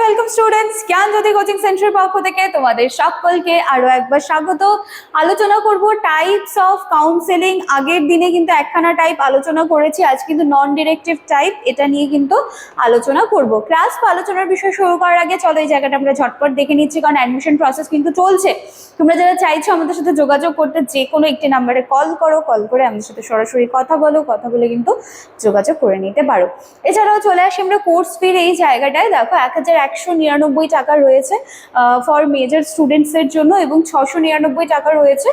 Welcome students, জ্ঞানজ্যোতি coaching সেন্টারের পক্ষ থেকে তোমাদের সকলকে আরো একবার স্বাগত। আলোচনা করব টাইপস অফ কাউন্সেলিং। আগের দিনে কিন্তু একখানা টাইপ আলোচনা করেছি, আজ কিন্তু নন ডিরেক্টিভ টাইপ, এটা নিয়ে কিন্তু আলোচনা করব। ক্লাস বা আলোচনার বিষয় শুরু করার আগে চলো এই জায়গাটা আমরা ঝটপট দেখে নিচ্ছি, কারণ অ্যাডমিশন প্রসেস কিন্তু চলছে। তোমরা যারা চাইছো আমাদের সাথে যোগাযোগ করতে, যে কোনো একটি নাম্বারে কল করো, কল করে আমাদের সাথে সরাসরি কথা বলো, কথা বলে কিন্তু যোগাযোগ করে নিতে পারো। এছাড়াও চলে আসি আমরা কোর্স ফির এই জায়গাটায়। দেখো 1199 টাকা রয়েছে ফর মেজর স্টুডেন্টসের জন্য এবং 699 টাকা রয়েছে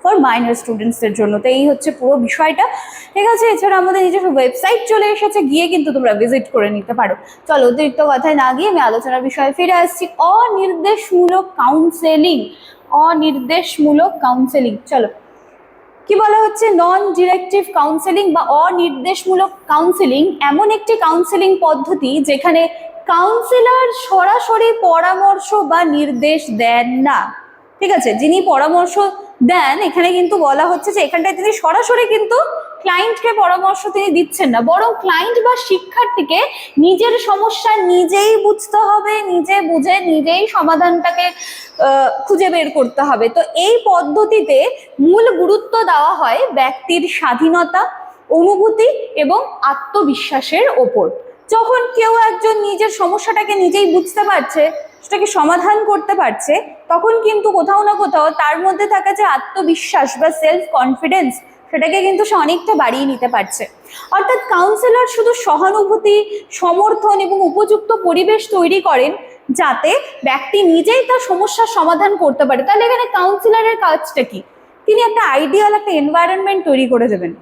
ফর মাইনর স্টুডেন্টসদের জন্য। তো এই হচ্ছে পুরো বিষয়টা, ঠিক আছে। এছাড়া আমাদের নিজস্ব ওয়েবসাইট চলে এসেছে, গিয়ে কিন্তু তোমরা ভিজিট করে নিতে পারো। চলো অতিরিক্ত কথায় না গিয়ে আমি আলোচনার বিষয়ে ফিরে আসছি। অনির্দেশমূলক কাউন্সেলিং, অনির্দেশমূলক কাউন্সেলিং। চলো কি বলা হচ্ছে, নন ডিরেক্টিভ কাউন্সেলিং বা অনির্দেশমূলক কাউন্সেলিং এমন একটি কাউন্সেলিং পদ্ধতি যেখানে কাউন্সিলর সরাসরি পরামর্শ বা নির্দেশ দেন না, ঠিক আছে। যিনি পরামর্শ দেন, এখানে কিন্তু বলা হচ্ছে যে এখানটায় তিনি সরাসরি কিন্তু ক্লায়েন্টকে পরামর্শ তিনি দিচ্ছেন না, বরং ক্লায়েন্ট বা শিক্ষার্থীকে নিজের সমস্যা নিজেই বুঝতে হবে, নিজে বুঝে নিজেই সমাধানটাকে খুঁজে বের করতে হবে। তো এই পদ্ধতিতে মূল গুরুত্ব দেওয়া হয় ব্যক্তির স্বাধীনতা, অনুভূতি এবং আত্মবিশ্বাসের ওপর। যখন কেউ একজন নিজের সমস্যাটাকে নিজেই বুঝতে পারছে, সেটাকে সমাধান করতে পারছে, তখন কিন্তু কোথাও না কোথাও তার মধ্যে থাকা যে আত্মবিশ্বাস বা সেলফ কনফিডেন্স, সেটাকে কিন্তু সে অনেকটা বাড়িয়ে নিতে পারছে। অর্থাৎ কাউন্সিলর শুধু সহানুভূতি, সমর্থন এবং উপযুক্ত পরিবেশ তৈরি করেন যাতে ব্যক্তি নিজেই তার সমস্যার সমাধান করতে পারে। তাহলে এখানে কাউন্সিলরের কাজটা কি? তিনি একটা আইডিয়াল একটা এনভায়রনমেন্ট তৈরি করে দেবেন,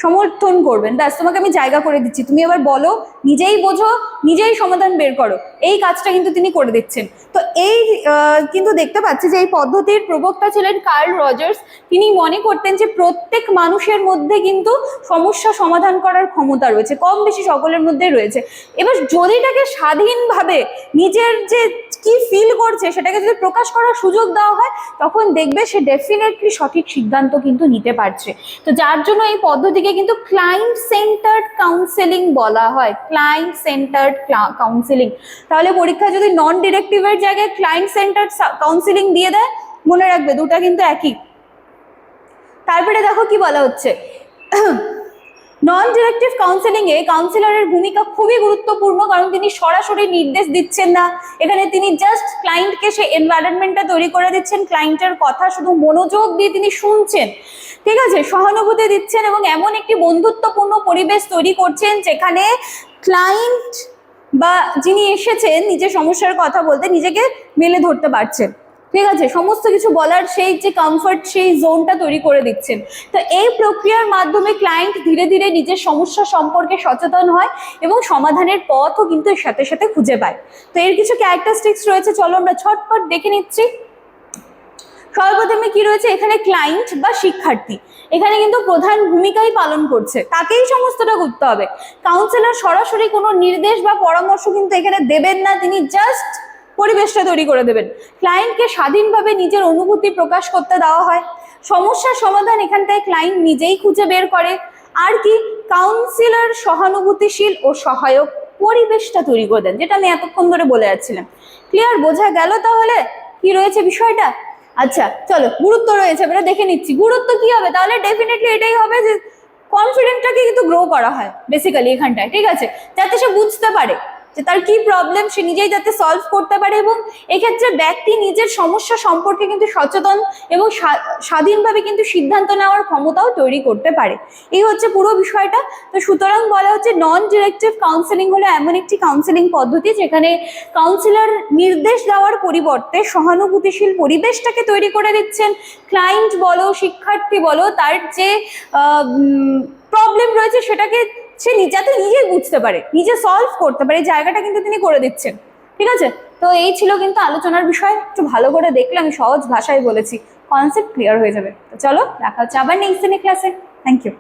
সমর্থন করবেন। ব্যাস, তোমাকে আমি জায়গা করে দিচ্ছি, তুমি এবার বলো, নিজেই বোঝো, নিজেই সমাধান বের করো, এই কাজটা কিন্তু তিনি করে দিচ্ছেন। তো এই কিন্তু দেখতে পাচ্ছি যে এই পদ্ধতির প্রবক্তা ছিলেন কার্ল রজার্স। তিনি মনে করতেন যে প্রত্যেক মানুষের মধ্যে কিন্তু সমস্যা সমাধান করার ক্ষমতা রয়েছে, কম বেশি সকলের মধ্যে রয়েছে। এবার যদি তাকে স্বাধীনভাবে নিজের যে কি ফিল করছে সেটাকে যদি প্রকাশ করার সুযোগ দেওয়া হয়, তখন দেখবে সে ডেফিনেটলি সঠিক সিদ্ধান্ত কিন্তু নিতে পারছে। তো যার জন্য এই পদ্ধতিকে কিন্তু ক্লায়েন্ট সেন্টার্ড কাউন্সেলিং বলা হয়, ক্লায়েন্ট সেন্টার্ড কাউন্সেলিং। তাহলে পরীক্ষায় যদি নন ডিরেক্টিভের জায়গায় ক্লায়েন্ট সেন্টার্ড কাউন্সেলিং দিয়ে দেয়, মনে রাখবে দুটা কিন্তু একই। তারপরে দেখো কি বলা হচ্ছে, নন ডিরেক্টিভ কাউন্সেলিং এ কাউন্সিলরের ভূমিকা খুবই গুরুত্বপূর্ণ, কারণ তিনি সরাসরি নির্দেশ দিচ্ছেন না। এখানে তিনি জাস্ট ক্লায়েন্টকে সে এনভায়রনমেন্টটা তৈরি করে দিচ্ছেন, ক্লায়েন্টের কথা শুধু মনোযোগ দিয়ে তিনি শুনছেন, ঠিক আছে, সহানুভূতি দিচ্ছেন এবং এমন একটি বন্ধুত্বপূর্ণ পরিবেশ তৈরি করছেন যেখানে ক্লায়েন্ট বা যিনি এসেছেন নিজের সমস্যার কথা বলতে নিজেকে মেলে ধরতে পারছেন, ঠিক আছে, সমস্ত কিছু বলার সেই যে কমফর্ট, সেই জোনটা তৈরি করে দিচ্ছেন। তো এই প্রক্রিয়ার মাধ্যমে ক্লায়েন্ট ধীরে ধীরে নিজের সমস্যা সম্পর্কে সচেতন হয় এবং সমাধানের পথও কিন্তু এর সাথে সাথে খুঁজে পায়। তো এর কিছু ক্যারেক্টারিস্টিক্স রয়েছে, চলো আমরা ঝটপট দেখে নিচ্ছি। সর্বপ্রথমে কি রয়েছে, এখানে ক্লায়েন্ট বা শিক্ষার্থী এখানে কিন্তু প্রধান ভূমিকাই পালন করছে, তাকেই সমস্তটা করতে হবে। কাউন্সিলর সরাসরি কোনো নির্দেশ বা পরামর্শ কিন্তু এখানে দেবেন না, তিনি জাস্ট পরিবেশটা তৈরি করে দেবেন। ক্লায়েন্টকে স্বাধীনভাবে নিজের অনুভূতি প্রকাশ করতে দেওয়া হয়। সমস্যার সমাধান এখানটায় ক্লায়েন্ট নিজেই খুঁজে বের করে। আর কি, কাউন্সিলর সহানুভূতিশীল ও সহায়ক পরিবেশটা তৈরি করে দেন, যেটা আমি এতক্ষণ ধরে বলে যাচ্ছিলাম। ক্লিয়ার, বোঝা গেল তাহলে কি রয়েছে বিষয়টা? আচ্ছা চলো, গুরুত্ব রয়েছে, এবারে দেখে নিচ্ছি গুরুত্ব কি হবে। তাহলে ডেফিনেটলি এটাই হবে যে কনফিডেন্টটাকে কিন্তু গ্রো করা হয় বেসিক্যালি এখানটায়, ঠিক আছে, যাতে সে বুঝতে পারে যে তার কি প্রবলেম, সে নিজেই যাতে সলভ করতে পারে এবং এক্ষেত্রে ব্যক্তি নিজের সমস্যা সম্পর্কে কিন্তু সচেতন এবং স্বাধীনভাবে কিন্তু সিদ্ধান্ত নেওয়ার ক্ষমতাও তৈরি করতে পারে। এই হচ্ছে পুরো বিষয়টা। তো সুতরাং বলা হচ্ছে নন ডিরেক্টিভ কাউন্সেলিং হলো এমন একটি কাউন্সেলিং পদ্ধতি যেখানে কাউন্সিলর নির্দেশ দেওয়ার পরিবর্তে সহানুভূতিশীল পরিবেশটাকে তৈরি করে দিচ্ছেন। ক্লায়েন্ট বলো, শিক্ষার্থী বলো, তার যে প্রবলেম রয়েছে সেটাকে সে যাতে নিজেই বুঝতে পারে, নিজে সলভ করতে পারে, এই জায়গাটা কিন্তু তিনি করে দিচ্ছেন, ঠিক আছে। তো এই ছিল কিন্তু আলোচনার বিষয়, একটু ভালো করে দেখলে আমি সহজ ভাষায় বলেছি, কনসেপ্ট ক্লিয়ার হয়ে যাবে। তো চলো দেখা হচ্ছে আবার নেক্সট দিনের ক্লাসে। Thank you.